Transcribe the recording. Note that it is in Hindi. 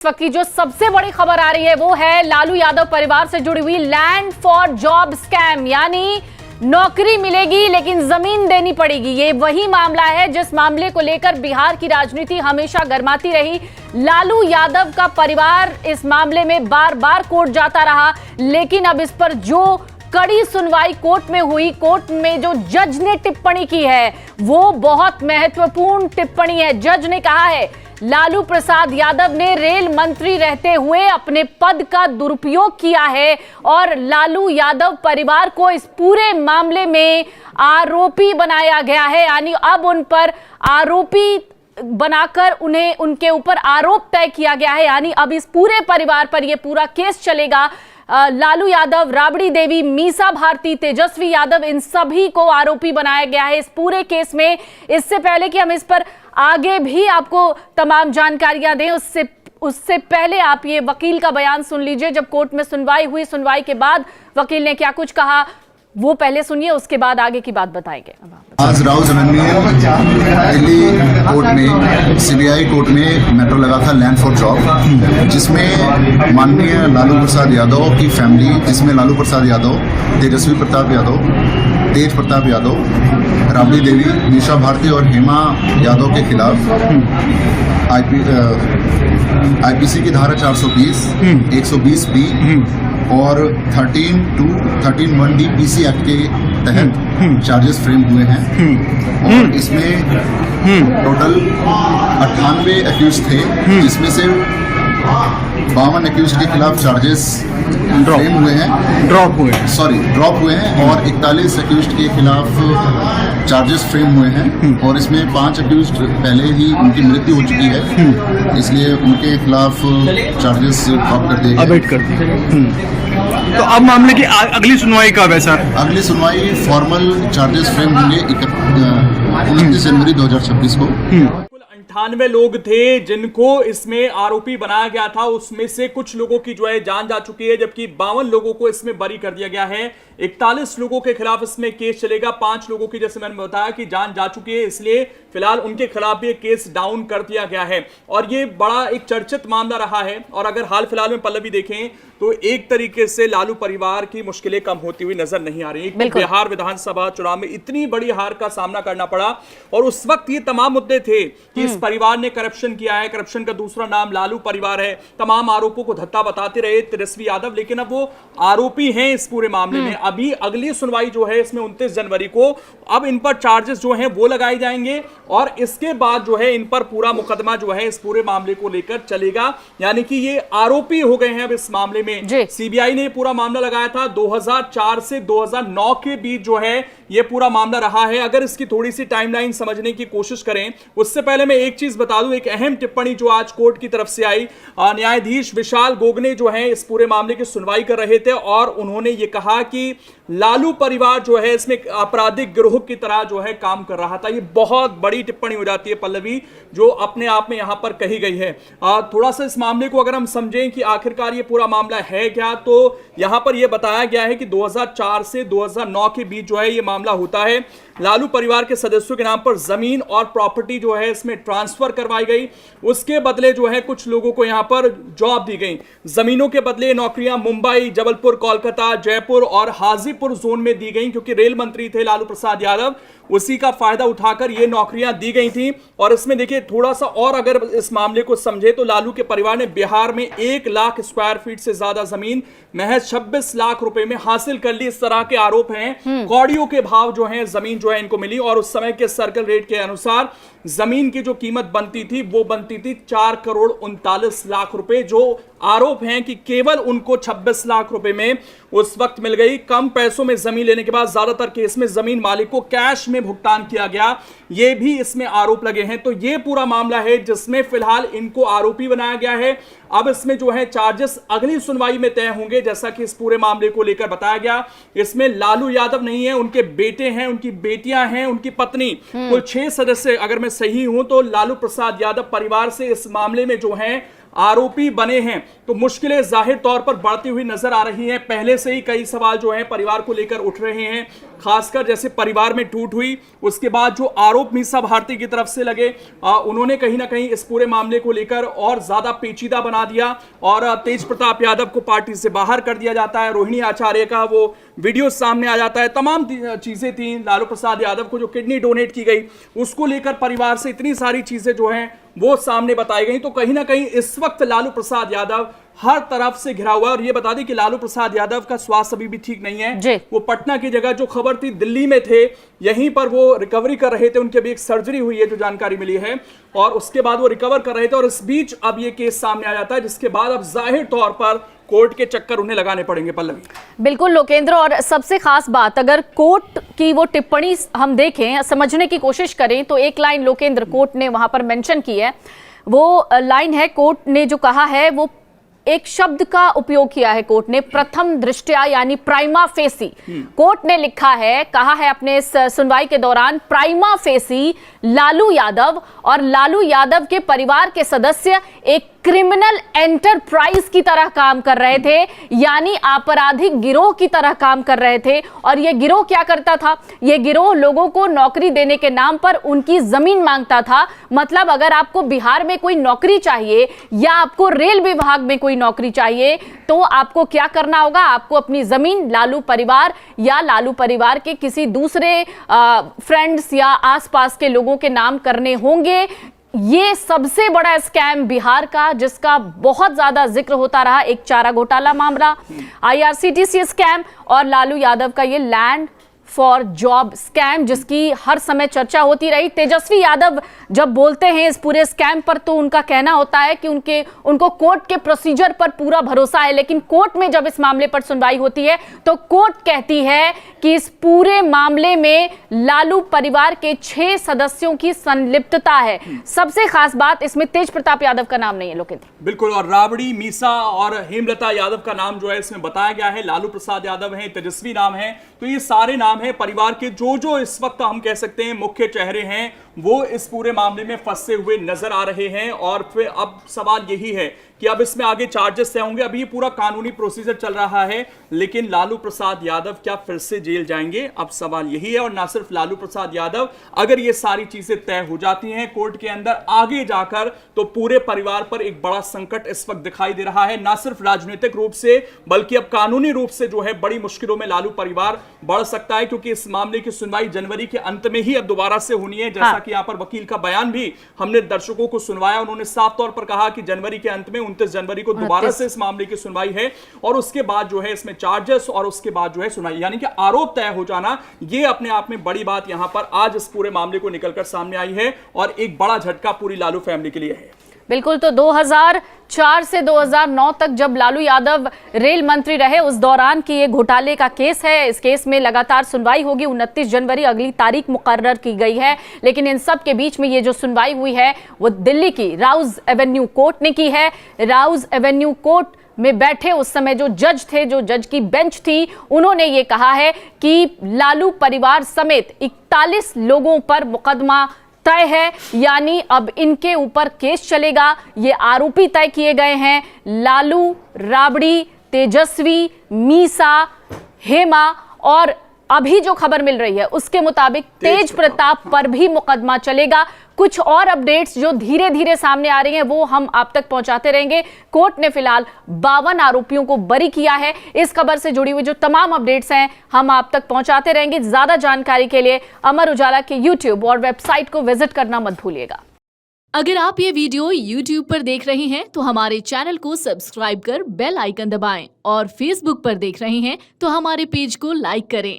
इस वक्त की जो सबसे बड़ी खबर आ रही है वो है लालू यादव परिवार से जुड़ी हुई लैंड फॉर जॉब स्कैम, यानी नौकरी मिलेगी लेकिन जमीन देनी पड़ेगी। ये वही मामला है जिस मामले को लेकर बिहार की राजनीति हमेशा गर्माती रही। लालू यादव का परिवार इस मामले में बार बार कोर्ट जाता रहा, लेकिन अब इस पर जो कड़ी सुनवाई कोर्ट में हुई, कोर्ट में जो जज ने टिप्पणी की है वो बहुत महत्वपूर्ण टिप्पणी है। जज ने कहा है लालू प्रसाद यादव ने रेल मंत्री रहते हुए अपने पद का दुरुपयोग किया है और लालू यादव परिवार को इस पूरे मामले में आरोपी बनाया गया है। यानी अब उन पर आरोपी बनाकर उन्हें उनके ऊपर आरोप तय किया गया है। यानी अब इस पूरे परिवार पर यह पूरा केस चलेगा। लालू यादव, राबड़ी देवी, मीसा भारती, तेजस्वी यादव, इन सभी को आरोपी बनाया गया है इस पूरे केस में। इससे पहले कि हम इस पर आगे भी आपको तमाम जानकारियां दें, उससे पहले आप ये वकील का बयान सुन लीजिए। जब कोर्ट में सुनवाई हुई, सुनवाई के बाद वकील ने क्या कुछ कहा वो पहले सुनिए, उसके बाद आगे की बात बताएंगे। आज राव दिल्ली कोर्ट में, सीबीआई कोर्ट में मैटर लगा था लैंड फॉर जॉब, जिसमें माननीय लालू प्रसाद यादव की फैमिली, जिसमें लालू प्रसाद यादव, तेजस्वी प्रताप यादव, तेज प्रताप यादव, राबड़ी देवी, मीसा भारती और हेमा यादव के खिलाफ आईपीसी की धारा 420, 120 बी और 13(1) पीसी एक्ट के तहत चार्जेस फ्रेम हुए हैं और इसमें टोटल 98 एक्यूज थे, जिसमें से 52 एक्यूज के खिलाफ चार्जेस फ्रेम हुए हैं, ड्रॉप हुए हैं और 41 एक्यूज के खिलाफ चार्जेस फ्रेम हुए हैं और इसमें 5 एक्यूज पहले ही उनकी मृत्यु हो चुकी है, इसलिए उनके खिलाफ चार्जेस ड्रॉप कर दिए गए। तो अब मामले की अगली सुनवाई कब है सर? अगली सुनवाई फॉर्मल चार्जेस फ्रेम होंगे 29 जनवरी 2026 को। 98 लोग थे जिनको इसमें आरोपी बनाया गया था, उसमें से कुछ लोगों की जो है जान जा चुकी है, जबकि 52 लोगों को इसमें बरी कर दिया गया है। 41 लोगों के खिलाफ इसमें केस चलेगा। 5 लोगों की, जैसे मैंने बताया, कि जान जा चुकी है, इसलिए फिलहाल उनके खिलाफ भी केस डाउन कर दिया गया है और ये बड़ा एक चर्चित मामला रहा है। और अगर हाल फिलहाल में पल्लवी देखें तो एक तरीके से लालू परिवार की मुश्किलें कम होती हुई नजर नहीं आ रही। बिहार विधानसभा चुनाव में इतनी बड़ी हार का सामना करना पड़ा और उस वक्त ये तमाम मुद्दे थे कि इस परिवार ने करप्शन किया है, करप्शन का दूसरा नाम लालू परिवार है, तमाम आरोपों को धत्ता बताते रहे तेजस्वी यादव, लेकिन अब वो आरोपी हैं इस पूरे मामले में। अभी अगली सुनवाई जो है इसमें 29 जनवरी को, अब इन पर चार्जेस जो हैं वो लगाए जाएंगे और इसके बाद जो है इन पर पूरा मुकदमा जो है इस पूरे मामले को लेकर चलेगा। यानी कि ये आरोपी हो गए हैं अब इस मामले में। सीबीआई ने पूरा मामला लगाया था 2004 से 2009 के बीच जो है ये पूरा मामला रहा है। अगर इसकी थोड़ी सी टाइमलाइन समझने की कोशिश करें, उससे पहले मैं एक चीज बता दूं, एक अहम टिप्पणी जो आज कोर्ट की तरफ से आई, न्यायाधीश विशाल गोगने जो है इस पूरे मामले की सुनवाई कर रहे थे और उन्होंने ये कहा कि लालू परिवार जो है इसमें आपराधिक गिरोह की तरह जो है काम कर रहा था। ये बहुत बड़ी टिप्पणी हो जाती है पल्लवी, जो अपने आप में यहां पर कही गई है। थोड़ा सा इस मामले को अगर हम समझें कि आखिरकार ये पूरा मामला है क्या, तो यहां पर यह बताया गया है कि 2004 से 2009 के बीच जो है ये मामला होता है। लालू परिवार के सदस्यों के नाम पर जमीन और प्रॉपर्टी जो है इसमें ट्रांसफर करवाई गई, उसके बदले जो है कुछ लोगों को यहां पर जॉब दी गई। जमीनों के बदले नौकरियां मुंबई, जबलपुर, कोलकाता, जयपुर और हाजीपुर जोन में दी गई, क्योंकि रेल मंत्री थे लालू प्रसाद यादव, उसी का फायदा उठाकर ये नौकरियां दी गई थी। और इसमें देखिए थोड़ा सा और अगर इस मामले को समझे तो लालू के परिवार ने बिहार में 1 लाख स्क्वायर फीट से ज्यादा जमीन महज 26 लाख रुपए में हासिल कर ली। इस तरह के आरोप हैं। कौड़ियों के भाव जो है जमीन जो है इनको मिली और उस समय के सर्कल रेट के अनुसार जमीन की जो कीमत बनती थी वो बनती थी 4 करोड़ 39 लाख रुपए। जो आरोप हैं कि केवल उनको 26 लाख रुपए में उस वक्त मिल गई। कम पैसों में जमीन लेने के बाद ज्यादातर केस में जमीन मालिक को कैश में भुगतान किया गया, ये भी इसमें आरोप लगे हैं। तो ये पूरा मामला है जिसमें फिलहाल इनको आरोपी बनाया गया है। अब इसमें जो है चार्जेस अगली सुनवाई में तय होंगे, जैसा कि इस पूरे मामले को लेकर बताया गया। इसमें लालू यादव नहीं है, उनके बेटे हैं, उनकी बेटियां हैं, उनकी पत्नी, कुल 6 सदस्य, अगर मैं सही हूं तो लालू प्रसाद यादव परिवार से इस मामले में जो है आरोपी बने हैं। तो मुश्किलें जाहिर तौर पर बढ़ती हुई नजर आ रही हैं। पहले से ही कई सवाल जो हैं परिवार को लेकर उठ रहे हैं। खासकर जैसे परिवार में टूट हुई, उसके बाद जो आरोप मीसा भारती की तरफ से लगे, उन्होंने कहीं ना कहीं इस पूरे मामले को लेकर और ज्यादा पेचीदा बना दिया और तेज प्रताप यादव को पार्टी से बाहर कर दिया जाता है। रोहिणी आचार्य का वो वीडियो सामने आ जाता है। तमाम चीजें थी। लालू प्रसाद यादव को जो किडनी डोनेट की गई उसको लेकर परिवार से इतनी सारी चीजें जो हैं वो सामने बताई गई। तो कहीं ना कहीं इस वक्त लालू प्रसाद यादव हर तरफ से घिरा हुआ है। और ये बता दें कि लालू प्रसाद यादव का स्वास्थ्य अभी भी ठीक नहीं है। वो पटना की जगह जो खबर थी दिल्ली में थे, यहीं पर वो रिकवरी कर रहे थे। उनकी अभी एक सर्जरी हुई है जो जानकारी मिली है, और उसके बाद वो रिकवर कर रहे थे। और इस बीच अब ये केस सामने आ जाता है, जिसके बाद अब जाहिर तौर पर कोर्ट के चक्कर उन्हें लगाने पड़ेंगे। पल्लवी, बिल्कुल लोकेंद्र, और सबसे खास बात, अगर कोर्ट की वो टिप्पणी हम देखें, समझने की कोशिश करें, तो एक लाइन लोकेंद्र कोर्ट ने वहां पर मेंशन की है। वो लाइन है, कोर्ट ने जो कहा है वो एक शब्द का उपयोग किया है कोर्ट ने, प्रथम दृष्टया, यानी प्राइमा फेसी। कोर्ट ने लिखा है, कहा है अपने इस सुनवाई के दौरान, प्राइमा फेसी लालू यादव और लालू यादव के परिवार के सदस्य एक क्रिमिनल एंटरप्राइज की तरह काम कर रहे थे, यानी आपराधिक गिरोह की तरह काम कर रहे थे। और यह गिरोह क्या करता था? यह गिरोह लोगों को नौकरी देने के नाम पर उनकी जमीन मांगता था। मतलब अगर आपको बिहार में कोई नौकरी चाहिए या आपको रेल विभाग में कोई नौकरी चाहिए, तो आपको क्या करना होगा? आपको अपनी जमीन लालू परिवार या लालू परिवार के किसी दूसरे फ्रेंड्स या आसपास के लोगों के नाम करने होंगे। ये सबसे बड़ा स्कैम बिहार का, जिसका बहुत ज्यादा जिक्र होता रहा, एक चारा घोटाला मामला, IRCTC स्कैम और लालू यादव का ये लैंड फॉर जॉब स्कैम, जिसकी हर समय चर्चा होती रही। तेजस्वी यादव जब बोलते हैं इस पूरे स्कैम पर, तो उनका कहना होता है कि उनको कोर्ट के प्रोसीजर पर पूरा भरोसा है। लेकिन कोर्ट में जब इस मामले पर सुनवाई होती है तो कोर्ट कहती है कि इस पूरे मामले में लालू परिवार के 6 सदस्यों की संलिप्तता है। सबसे खास बात, इसमें तेज प्रताप यादव का नाम नहीं है लोकेंद्र। बिल्कुल, और राबड़ी, मीसा और हेमलता यादव का नाम जो है इसमें बताया गया है। लालू प्रसाद यादव है, तेजस्वी नाम है। तो ये सारे नाम है परिवार के जो इस वक्त हम कह सकते हैं मुख्य चेहरे हैं, वो इस पूरे मामले में फंसे हुए नजर आ रहे हैं। और फिर अब सवाल यही है कि अब इसमें आगे चार्जेस तय होंगे। अभी ये पूरा कानूनी प्रोसीजर चल रहा है, लेकिन लालू प्रसाद यादव क्या फिर से जेल जाएंगे? अब सवाल यही है। और ना सिर्फ लालू प्रसाद यादव, अगर ये सारी चीजें तय हो जाती हैं कोर्ट के अंदर, आगे जाकर तो पूरे परिवार पर एक बड़ा संकट इस वक्त दिखाई दे रहा है। ना सिर्फ राजनीतिक रूप से, बल्कि अब कानूनी रूप से जो है बड़ी मुश्किलों में लालू परिवार बढ़ सकता है, क्योंकि इस मामले की सुनवाई जनवरी के अंत में ही अब दोबारा से होनी है। जैसा कि यहाँ पर वकील का बयान भी हमने दर्शकों को सुनवाया, उन्होंने साफ तौर पर कहा कि जनवरी के अंत में 29 जनवरी को दोबारा से इस मामले की सुनवाई है, और उसके बाद जो है इसमें चार्जेस और उसके बाद जो है सुनवाई, यानी कि आरोप तय हो जाना, ये अपने आप में बड़ी बात यहां पर आज इस पूरे मामले को निकलकर सामने आई है, और एक बड़ा झटका पूरी लालू फैमिली के लिए है। बिल्कुल, तो 2004 से 2009 तक जब लालू यादव रेल मंत्री रहे, उस दौरान की ये घोटाले का केस है। इस केस में लगातार सुनवाई होगी। 29 जनवरी अगली तारीख मुकर्रर की गई है। लेकिन इन सब के बीच में ये जो सुनवाई हुई है वो दिल्ली की राउज एवेन्यू कोर्ट ने की है। राउज एवेन्यू कोर्ट में बैठे उस समय जो जज थे, जो जज की बेंच थी, उन्होंने ये कहा है कि लालू परिवार समेत 41 लोगों पर मुकदमा तय है, यानी अब इनके ऊपर केस चलेगा। ये आरोपी तय किए गए हैं, लालू, राबड़ी, तेजस्वी, मीसा, हेमा, और अभी जो खबर मिल रही है उसके मुताबिक तेज प्रताप पर भी मुकदमा चलेगा। कुछ और अपडेट्स जो धीरे धीरे सामने आ रही हैं वो हम आप तक पहुंचाते रहेंगे। कोर्ट ने फिलहाल 52 आरोपियों को बरी किया है। इस खबर से जुड़ी हुई जो तमाम अपडेट्स हैं हम आप तक पहुंचाते रहेंगे। ज्यादा जानकारी के लिए अमर उजाला के YouTube और वेबसाइट को विजिट करना मत भूलिएगा। अगर आप ये वीडियो YouTube पर देख रहे हैं तो हमारे चैनल को सब्सक्राइब कर बेल आइकन दबाएं, और Facebook पर देख रहे हैं तो हमारे पेज को लाइक करें।